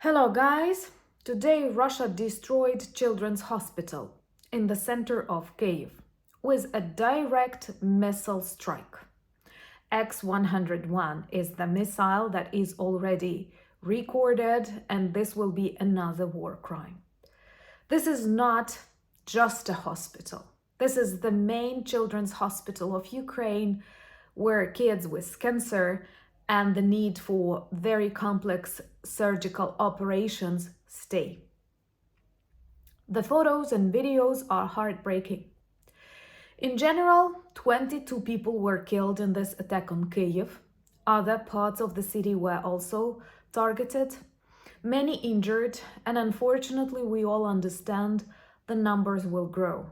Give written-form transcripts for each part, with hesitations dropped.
Hello guys! Today Russia destroyed Children's Hospital in the center of Kyiv with a direct missile strike. X-101 is the missile that is already recorded, and this will be another war crime. This is not just a hospital. This is the main children's hospital of Ukraine, where kids with cancer and the need for very complex surgical operations stay. The photos and videos are heartbreaking. In general, 22 people were killed in this attack on Kyiv. Other parts of the city were also targeted. Many injured, and unfortunately we all understand the numbers will grow.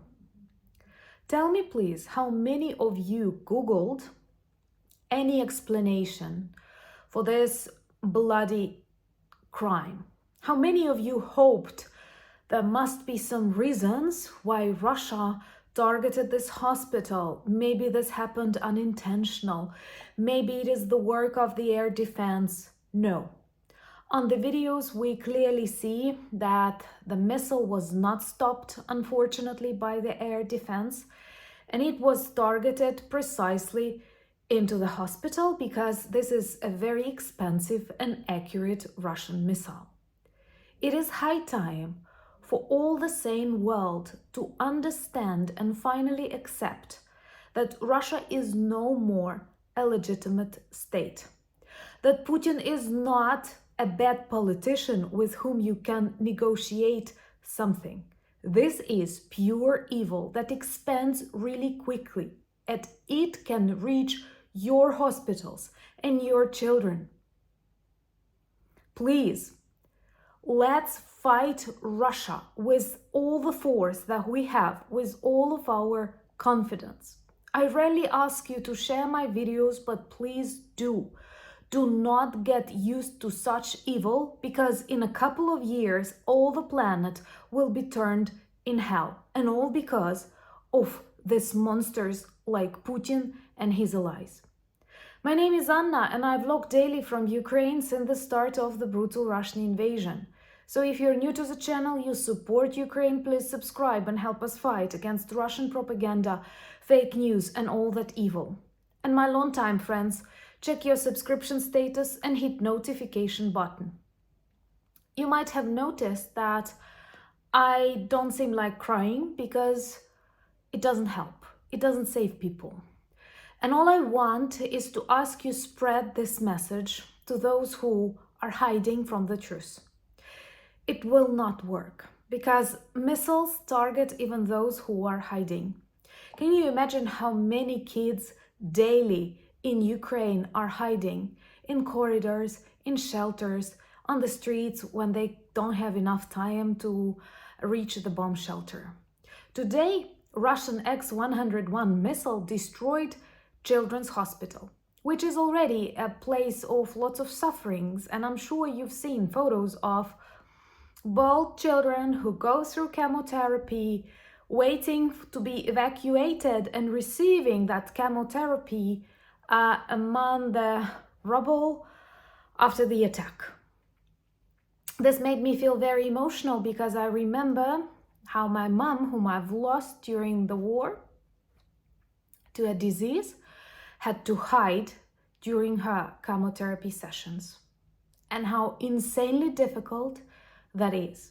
Tell me please, how many of you Googled any explanation for this bloody crime? How many of you hoped there must be some reasons why Russia targeted this hospital? Maybe this happened unintentional. Maybe it is the work of the air defense. No. On the videos, we clearly see that the missile was not stopped, unfortunately, by the air defense, and it was targeted precisely into the hospital because this is a very expensive and accurate Russian missile. It is high time for all the sane world to understand and finally accept that Russia is no more a legitimate state, that Putin is not a bad politician with whom you can negotiate something. This is pure evil that expands really quickly, and it can reach your hospitals and your children. Please, let's fight Russia with all the force that we have, with all of our confidence. I rarely ask you to share my videos, but please do. Do not get used to such evil, because in a couple of years, all the planet will be turned in hell. And all because of these monsters like Putin and his allies. My name is Anna, and I vlog daily from Ukraine since the start of the brutal Russian invasion. So if you're new to the channel, you support Ukraine, please subscribe and help us fight against Russian propaganda, fake news and all that evil. And my longtime friends, check your subscription status and hit notification button. You might have noticed that I don't seem like crying because it doesn't help. It doesn't save people. And all I want is to ask you spread this message to those who are hiding from the truth. It will not work because missiles target even those who are hiding. Can you imagine how many kids daily in Ukraine are hiding in corridors, in shelters, on the streets when they don't have enough time to reach the bomb shelter? Today, Russian X-101 missile destroyed Children's Hospital, which is already a place of lots of sufferings, and I'm sure you've seen photos of both children who go through chemotherapy, waiting to be evacuated and receiving that chemotherapy among the rubble after the attack. This made me feel very emotional because I remember how my mom, whom I've lost during the war to a disease, had to hide during her chemotherapy sessions, and how insanely difficult that is.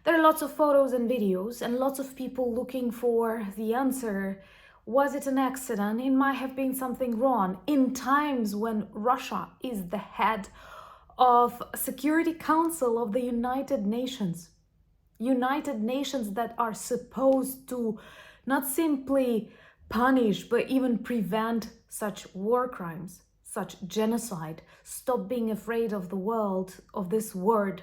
There are lots of photos and videos and lots of people looking for the answer. Was it an accident? It might have been something wrong. In times when Russia is the head of Security Council of the United Nations that are supposed to not simply punish, but even prevent such war crimes, such genocide. Stop being afraid of the world, of this word,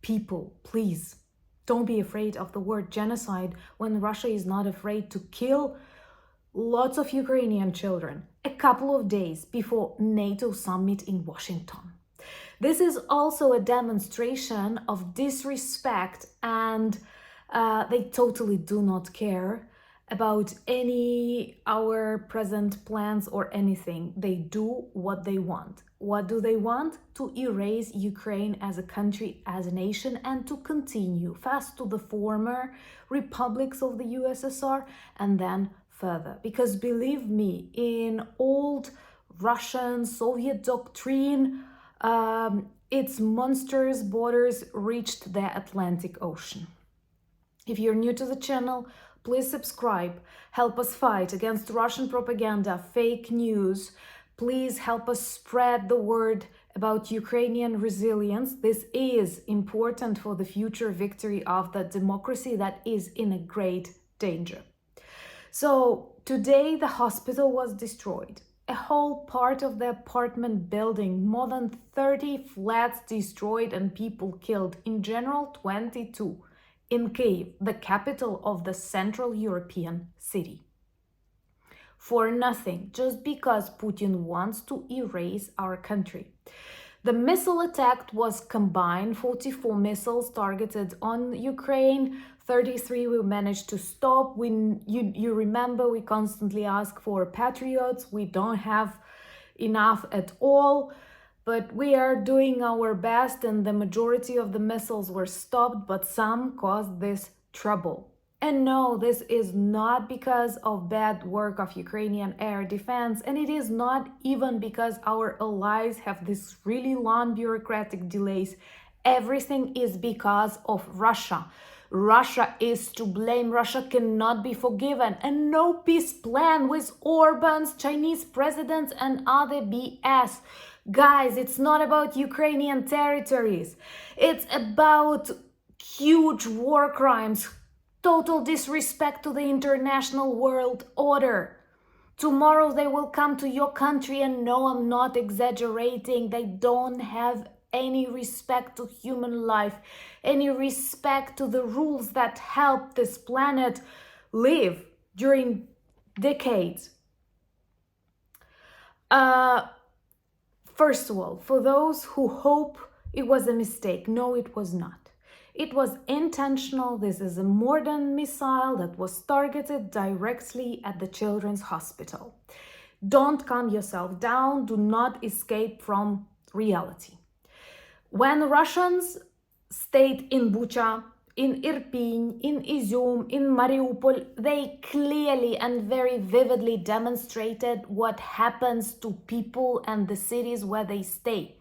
people, please. Don't be afraid of the word genocide when Russia is not afraid to kill lots of Ukrainian children a couple of days before NATO summit in Washington. This is also a demonstration of disrespect, and they totally do not care about any our present plans or anything. They do what they want. What do they want? To erase Ukraine as a country, as a nation, and to continue first to the former republics of the USSR and then further. Because believe me, in old Russian Soviet doctrine, its monstrous borders reached the Atlantic Ocean. If you're new to the channel, please subscribe. Help us fight against Russian propaganda, fake news. Please help us spread the word about Ukrainian resilience. This is important for the future victory of the democracy that is in a great danger. So today the hospital was destroyed. A whole part of the apartment building, more than 30 flats destroyed and people killed. In general, 22. In Kyiv, the capital of the Central European city. For nothing, just because Putin wants to erase our country. The missile attack was combined, 44 missiles targeted on Ukraine, 33 we managed to stop. You remember we constantly ask for Patriots, we don't have enough at all. But we are doing our best and the majority of the missiles were stopped, but some caused this trouble. And no, this is not because of bad work of Ukrainian air defense, and it is not even because our allies have this really long bureaucratic delays. Everything is because of Russia. Russia is to blame. Russia cannot be forgiven. And no peace plan with Orban's Chinese presidents and other BS. Guys, it's not about Ukrainian territories. It's about huge war crimes, total disrespect to the international world order. Tomorrow they will come to your country, and no, I'm not exaggerating. They don't have any respect to human life, any respect to the rules that help this planet live during decades. First of all, for those who hope it was a mistake, no, it was not. It was intentional. This is a modern missile that was targeted directly at the children's hospital. Don't calm yourself down. Do not escape from reality. When Russians stayed in Bucha, in Irpin, in Izum, in Mariupol, they clearly and very vividly demonstrated what happens to people and the cities where they stay.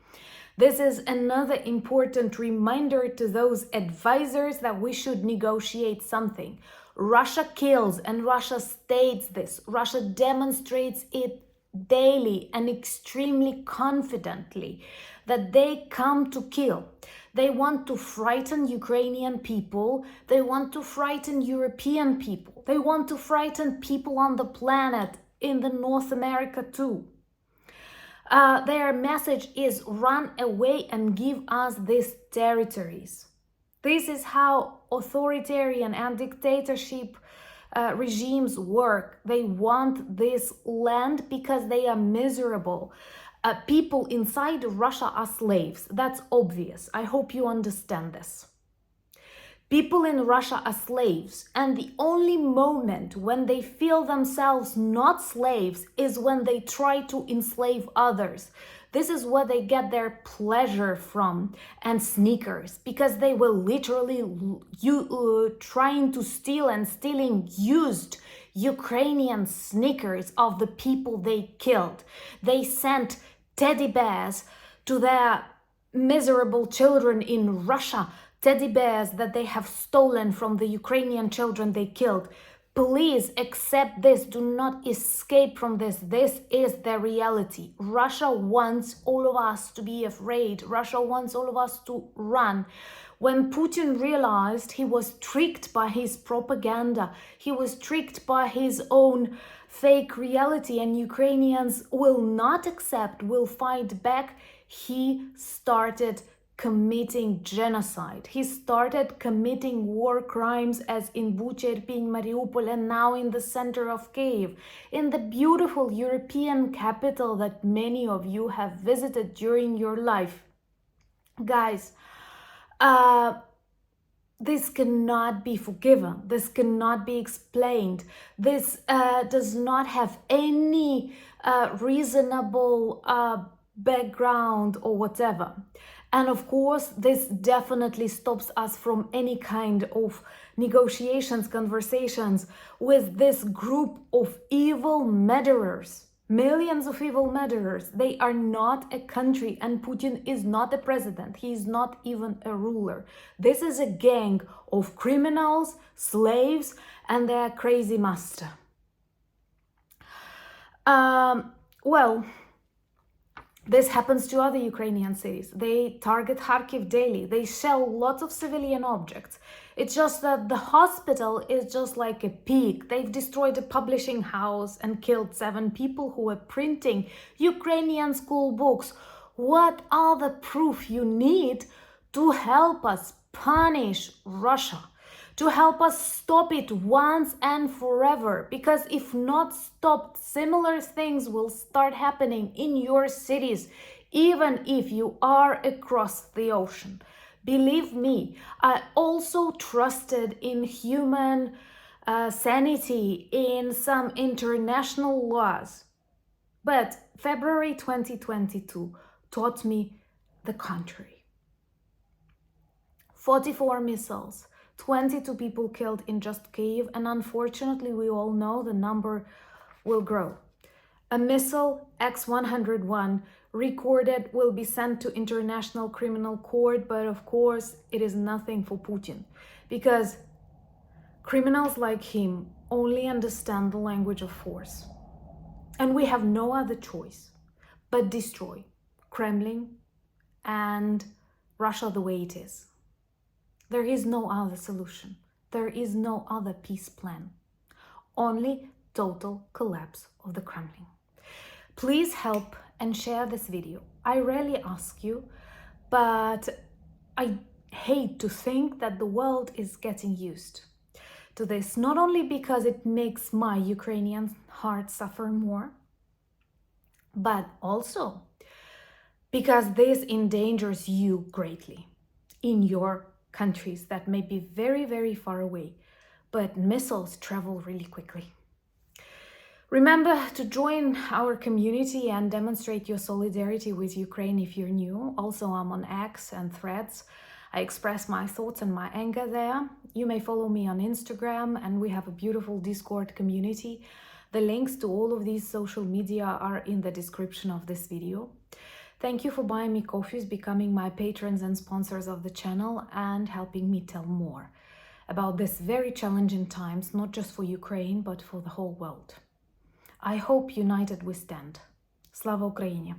This is another important reminder to those advisors that we should negotiate something. Russia kills, and Russia states this. Russia demonstrates it daily and extremely confidently that they come to kill. They want to frighten Ukrainian people. They want to frighten European people. They want to frighten people on the planet, in the North America too. Their message is run away and give us these territories. This is how authoritarian and dictatorship regimes work. They want this land because they are miserable. People inside Russia are slaves. That's obvious. I hope you understand this. People in Russia are slaves, and the only moment when they feel themselves not slaves is when they try to enslave others. This is where they get their pleasure from, and sneakers, because they were literally trying to steal and stealing used Ukrainian sneakers of the people they killed. They sent teddy bears to their miserable children in Russia, teddy bears that they have stolen from the Ukrainian children they killed. Please accept this. Do not escape from this. This is the reality. Russia wants all of us to be afraid. Russia wants all of us to run. When Putin realized he was tricked by his propaganda, he was tricked by his own fake reality, and Ukrainians will not accept, will fight back, he started committing genocide. He started committing war crimes, as in Bucha, Irpin, Mariupol, and now in the center of Kyiv, in the beautiful European capital that many of you have visited during your life. Guys, this cannot be forgiven. This cannot be explained. This does not have any reasonable background or whatever. And of course, this definitely stops us from any kind of negotiations, conversations with this group of evil murderers. Millions of evil murderers. They are not a country, and Putin is not a president. He is not even a ruler. This is a gang of criminals, slaves, and their crazy master. Well, this happens to other Ukrainian cities. They target Kharkiv daily. They shell lots of civilian objects. It's just that the hospital is just like a pig. They've destroyed a publishing house and killed 7 people who were printing Ukrainian school books. What other proof you need to help us punish Russia? To help us stop it once and forever? Because if not stopped, similar things will start happening in your cities, even if you are across the ocean. Believe me, I also trusted in human sanity, in some international laws. But February 2022 taught me the contrary. 44 missiles. 22 people killed in just Kyiv, and unfortunately we all know the number will grow. A missile X-101 recorded will be sent to International Criminal Court, but of course it is nothing for Putin, because criminals like him only understand the language of force. And we have no other choice but destroy Kremlin and Russia the way it is. There is no other solution. There is no other peace plan. Only total collapse of the Kremlin. Please help and share this video. I rarely ask you, but I hate to think that the world is getting used to this, not only because it makes my Ukrainian heart suffer more, but also because this endangers you greatly in your countries that may be very, very far away, but missiles travel really quickly. Remember to join our community and demonstrate your solidarity with Ukraine if you're new. Also, I'm on X and Threads. I express my thoughts and my anger there. You may follow me on Instagram, and we have a beautiful Discord community. The links to all of these social media are in the description of this video. Thank you for buying me coffees, becoming my patrons and sponsors of the channel, and helping me tell more about this very challenging times, not just for Ukraine, but for the whole world. I hope united we stand. Slava Ukraini!